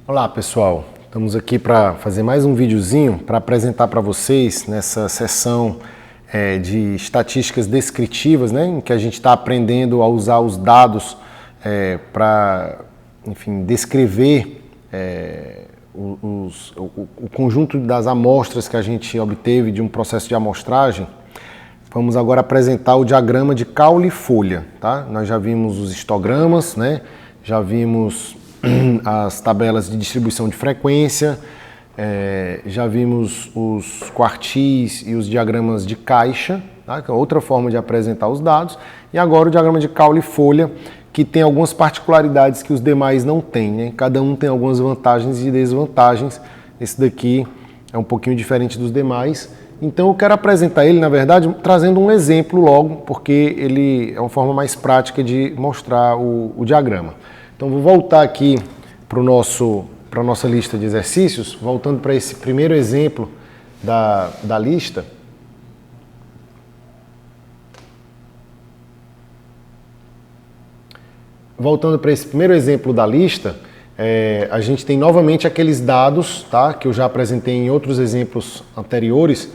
Olá pessoal, estamos aqui para fazer mais um videozinho para apresentar para vocês nessa sessão de estatísticas descritivas, né, em que a gente está aprendendo a usar os dados para, enfim, descrever o conjunto das amostras que a gente obteve de um processo de amostragem. Vamos agora apresentar o diagrama de caule e folha, tá? Nós já vimos os histogramas, né? Já vimos as tabelas de distribuição de frequência, já vimos os quartis e os diagramas de caixa, tá? Que é outra forma de apresentar os dados, e agora o diagrama de caule e folha, que tem algumas particularidades que os demais não têm, né? Cada um tem algumas vantagens e desvantagens. Esse daqui é um pouquinho diferente dos demais. Então eu quero apresentar ele, na verdade, trazendo um exemplo logo, porque ele é uma forma mais prática de mostrar o diagrama. Então vou voltar aqui para a nossa lista de exercícios, voltando para esse primeiro exemplo da lista. Voltando para esse primeiro exemplo da lista, a gente tem novamente aqueles dados, tá, que eu já apresentei em outros exemplos anteriores,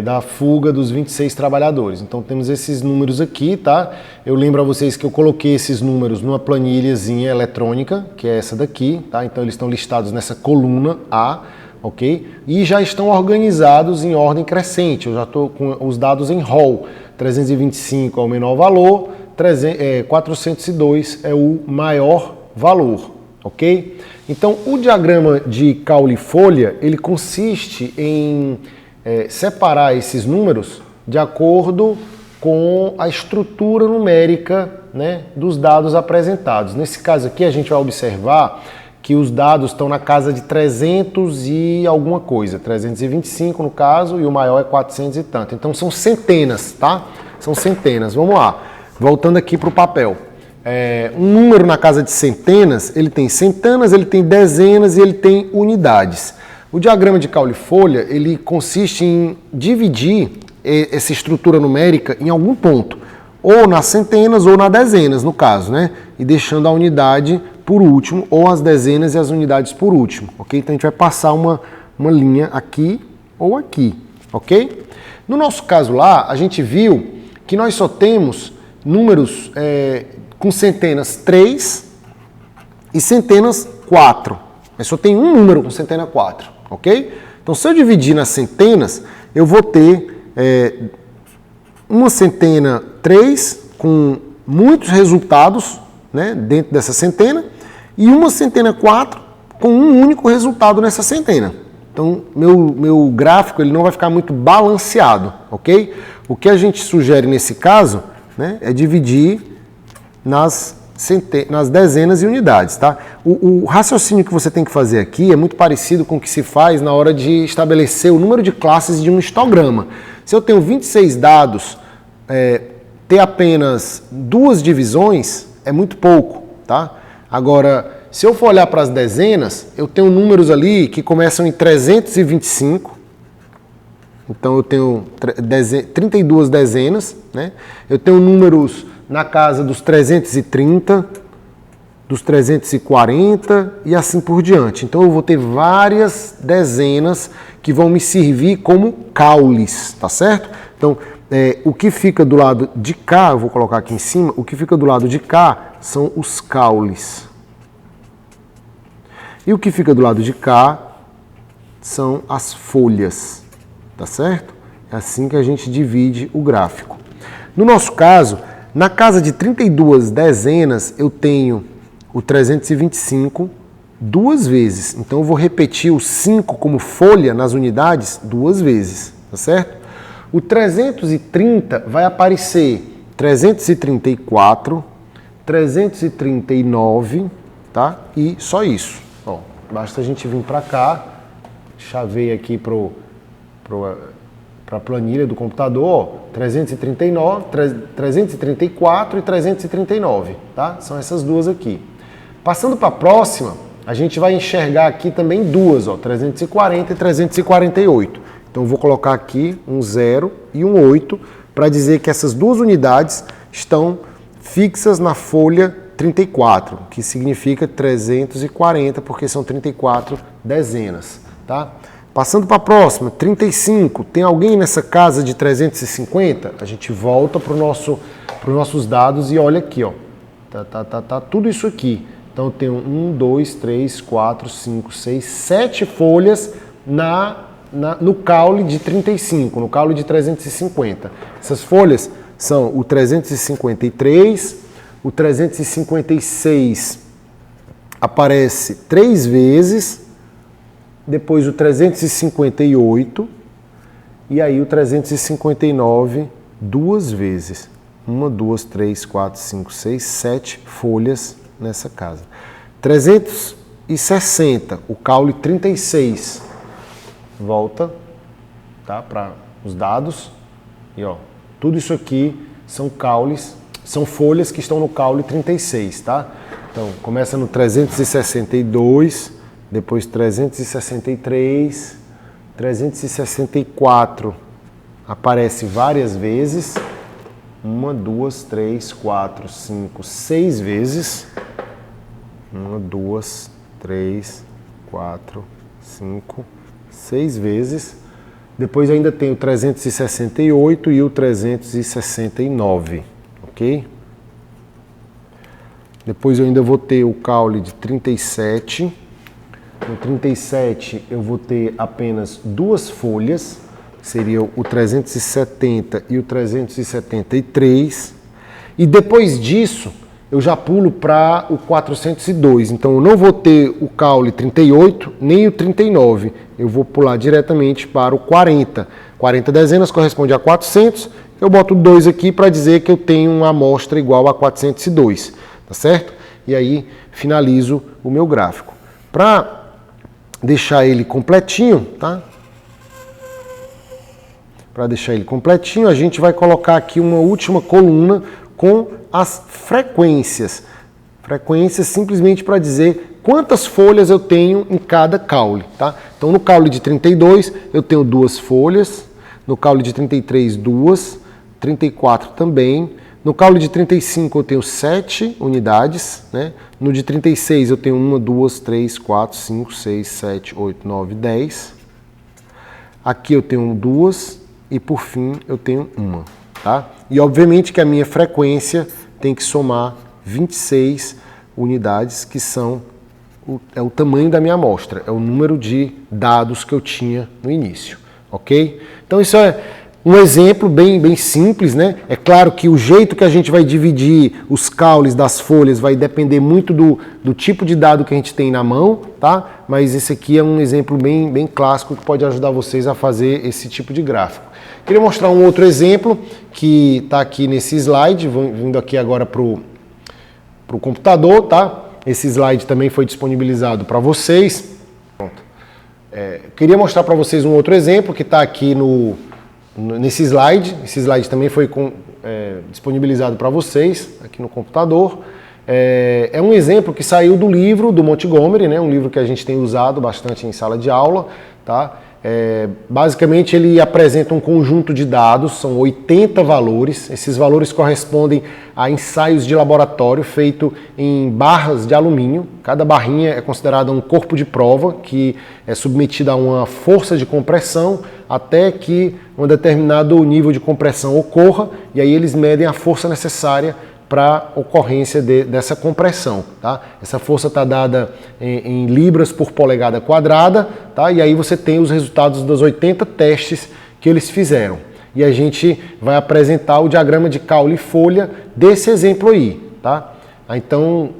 da fuga dos 26 trabalhadores. Então temos esses números aqui, tá? Eu lembro a vocês que eu coloquei esses números numa planilhazinha eletrônica, que é essa daqui, tá? Então eles estão listados nessa coluna A, ok? E já estão organizados em ordem crescente. Eu já estou com os dados em roll. 325 é o menor valor, 402 é o maior valor, ok? Então o diagrama de caule e folha, ele consiste em separar esses números de acordo com a estrutura numérica, né, dos dados apresentados. Nesse caso aqui a gente vai observar que os dados estão na casa de 300 e alguma coisa, 325 no caso, e o maior é 400 e tanto. Então são centenas, tá? São centenas. Vamos lá. Voltando aqui para o papel. Um número na casa de centenas, ele tem centenas, ele tem dezenas e ele tem unidades. O diagrama de caule e folha, ele consiste em dividir essa estrutura numérica em algum ponto, ou nas centenas ou nas dezenas, no caso, né? E deixando a unidade por último, ou as dezenas e as unidades por último, ok? Então a gente vai passar uma linha aqui ou aqui, ok? No nosso caso lá, a gente viu que nós só temos números com centenas 3 e centenas 4. Mas só tem um número com centena 4, ok? Então, se eu dividir nas centenas, eu vou ter uma centena 3 com muitos resultados, né, dentro dessa centena, e uma centena 4 com um único resultado nessa centena. Então, meu gráfico ele não vai ficar muito balanceado, ok? O que a gente sugere nesse caso, né, é dividir nas dezenas e unidades, tá? O raciocínio que você tem que fazer aqui é muito parecido com o que se faz na hora de estabelecer o número de classes de um histograma. Se eu tenho 26 dados, ter apenas 2 divisões é muito pouco, tá? Agora, se eu for olhar para as dezenas, eu tenho números ali que começam em 325, então eu tenho 32 dezenas, né? Eu tenho números na casa dos 330, dos 340 e assim por diante. Então eu vou ter várias dezenas que vão me servir como caules, tá certo? Então o que fica do lado de cá, eu vou colocar aqui em cima, o que fica do lado de cá são os caules. E o que fica do lado de cá são as folhas, tá certo? É assim que a gente divide o gráfico. No nosso caso, na casa de 32 dezenas, eu tenho o 325 duas vezes. Então, eu vou repetir o 5 como folha nas unidades 2 vezes, tá certo? O 330 vai aparecer 334, 339, tá? E só isso. Ó, basta a gente vir para cá, chavei aqui para a planilha do computador, ó, 339, 334 e 339, tá? São essas duas aqui. Passando para a próxima, a gente vai enxergar aqui também duas, ó, 340 e 348. Então eu vou colocar aqui um 0 e um 8 para dizer que essas duas unidades estão fixas na folha 34, que significa 340, porque são 34 dezenas, tá? Passando para a próxima, 35. Tem alguém nessa casa de 350? A gente volta para os nossos dados e olha aqui, ó. Tá tudo isso aqui. Então eu tenho 1, 2, 3, 4, 5, 6, 7 folhas no caule de 35, no caule de 350. Essas folhas são o 353, o 356 aparece 3 vezes, depois o 358 e aí o 359 2 vezes. 1, 2, 3, 4, 5, 6, 7 folhas nessa casa. 360, o caule 36. Volta, tá, para os dados. E ó, tudo isso aqui são caules, são folhas que estão no caule 36, tá? Então, começa no 362, depois 363, 364 aparece várias vezes. 1, 2, 3, 4, 5, 6 vezes. 1, 2, 3, 4, 5, 6 vezes. Depois ainda tem o 368 e o 369, ok? Depois eu ainda vou ter o caule de 37. No 37 eu vou ter apenas 2 folhas, seriam o 370 e o 373. E depois disso eu já pulo para o 402. Então eu não vou ter o caule 38 nem o 39. Eu vou pular diretamente para o 40. 40 dezenas corresponde a 400. Eu boto 2 aqui para dizer que eu tenho uma amostra igual a 402. Tá certo? E aí finalizo o meu gráfico. Para deixar ele completinho, tá? Para deixar ele completinho, a gente vai colocar aqui uma última coluna com as frequências. Frequências simplesmente para dizer quantas folhas eu tenho em cada caule, tá? Então no caule de 32 eu tenho 2 folhas, no caule de 33 2, 34 também, no caule de 35 eu tenho 7 unidades, né? No de 36 eu tenho 1, 2, 3, 4, 5, 6, 7, 8, 9, 10. Aqui eu tenho 2 e por fim eu tenho 1, tá? E obviamente que a minha frequência tem que somar 26 unidades, que são é o tamanho da minha amostra, é o número de dados que eu tinha no início, ok? Então isso é um exemplo bem simples, né? É claro que o jeito que a gente vai dividir os caules das folhas vai depender muito do tipo de dado que a gente tem na mão, tá? Mas esse aqui é um exemplo bem clássico que pode ajudar vocês a fazer esse tipo de gráfico. Queria mostrar um outro exemplo que está aqui nesse slide, vindo aqui agora para o computador, tá? Esse slide também foi disponibilizado para vocês. Pronto. Queria mostrar para vocês um outro exemplo que está aqui nesse slide. Esse slide também foi disponibilizado para vocês aqui no computador. É um exemplo que saiu do livro do Montgomery, né? Um livro que a gente tem usado bastante em sala de aula, tá? Basicamente ele apresenta um conjunto de dados, são 80 valores. Esses valores correspondem a ensaios de laboratório feito em barras de alumínio. Cada barrinha é considerada um corpo de prova que é submetida a uma força de compressão até que um determinado nível de compressão ocorra, e aí eles medem a força necessária para a ocorrência dessa compressão, tá? Essa força está dada em libras por polegada quadrada, tá? E aí você tem os resultados dos 80 testes que eles fizeram. E a gente vai apresentar o diagrama de caule e folha desse exemplo aí, tá? Então,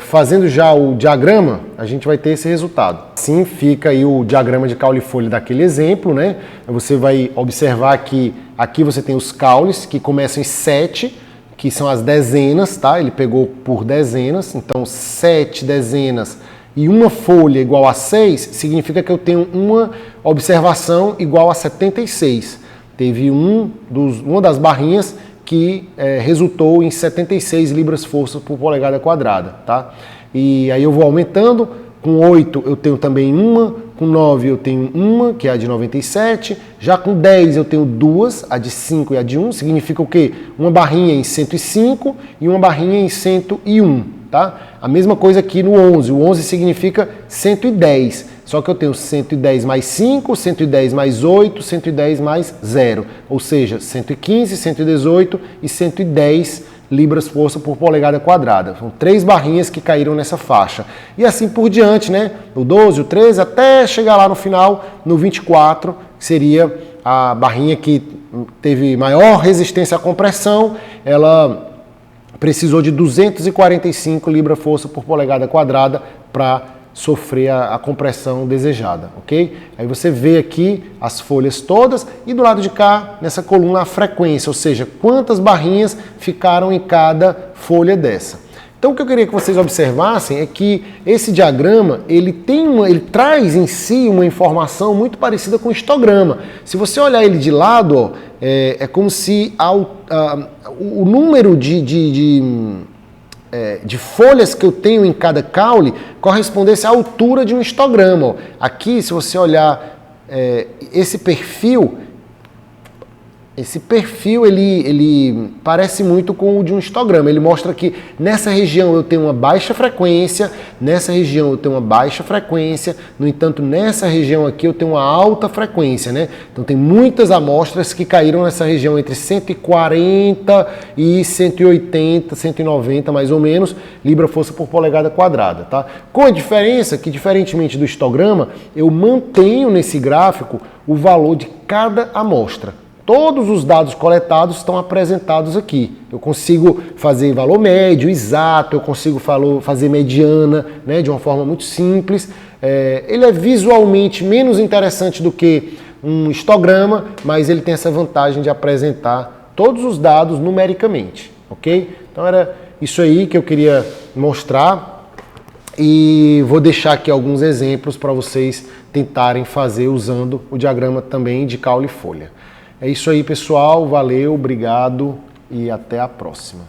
fazendo já o diagrama, a gente vai ter esse resultado. Assim fica aí o diagrama de caule e folha daquele exemplo, né? Você vai observar que aqui você tem os caules que começam em 7, que são as dezenas, tá? Ele pegou por dezenas, então 7 dezenas e uma folha igual a 6, significa que eu tenho uma observação igual a 76. Teve uma das barrinhas que resultou em 76 libras-força por polegada quadrada, tá? E aí eu vou aumentando Com 8 eu tenho também uma, com 9 eu tenho uma, que é a de 97, já com 10 eu tenho duas, a de 5 e a de 1, significa o quê? Uma barrinha em 105 e uma barrinha em 101, tá? A mesma coisa aqui no 11, o 11 significa 110, só que eu tenho 110 mais 5, 110 mais 8, 110 mais 0, ou seja, 115, 118 e 110 libras força por polegada quadrada. São 3 barrinhas que caíram nessa faixa. E assim por diante, né? O 12, o 13, até chegar lá no final, no 24, que seria a barrinha que teve maior resistência à compressão. Ela precisou de 245 libras força por polegada quadrada para sofrer a compressão desejada, ok? Aí você vê aqui as folhas todas e do lado de cá, nessa coluna, a frequência, ou seja, quantas barrinhas ficaram em cada folha dessa. Então o que eu queria que vocês observassem é que esse diagrama, ele traz em si uma informação muito parecida com o histograma. Se você olhar ele de lado, ó, é como se o número de folhas que eu tenho em cada caule correspondesse à altura de um histograma. Ó. Aqui, se você olhar esse perfil ele parece muito com o de um histograma. Ele mostra que nessa região eu tenho uma baixa frequência, nessa região eu tenho uma baixa frequência, no entanto, nessa região aqui eu tenho uma alta frequência, né? Então tem muitas amostras que caíram nessa região entre 140 e 180, 190 mais ou menos, libra força por polegada quadrada, tá? Com a diferença que, diferentemente do histograma, eu mantenho nesse gráfico o valor de cada amostra. Todos os dados coletados estão apresentados aqui. Eu consigo fazer valor médio, exato, eu consigo fazer mediana, né, de uma forma muito simples. Ele é visualmente menos interessante do que um histograma, mas ele tem essa vantagem de apresentar todos os dados numericamente, ok? Então era isso aí que eu queria mostrar e vou deixar aqui alguns exemplos para vocês tentarem fazer usando o diagrama também de caule e folha. É isso aí, pessoal. Valeu, obrigado e até a próxima.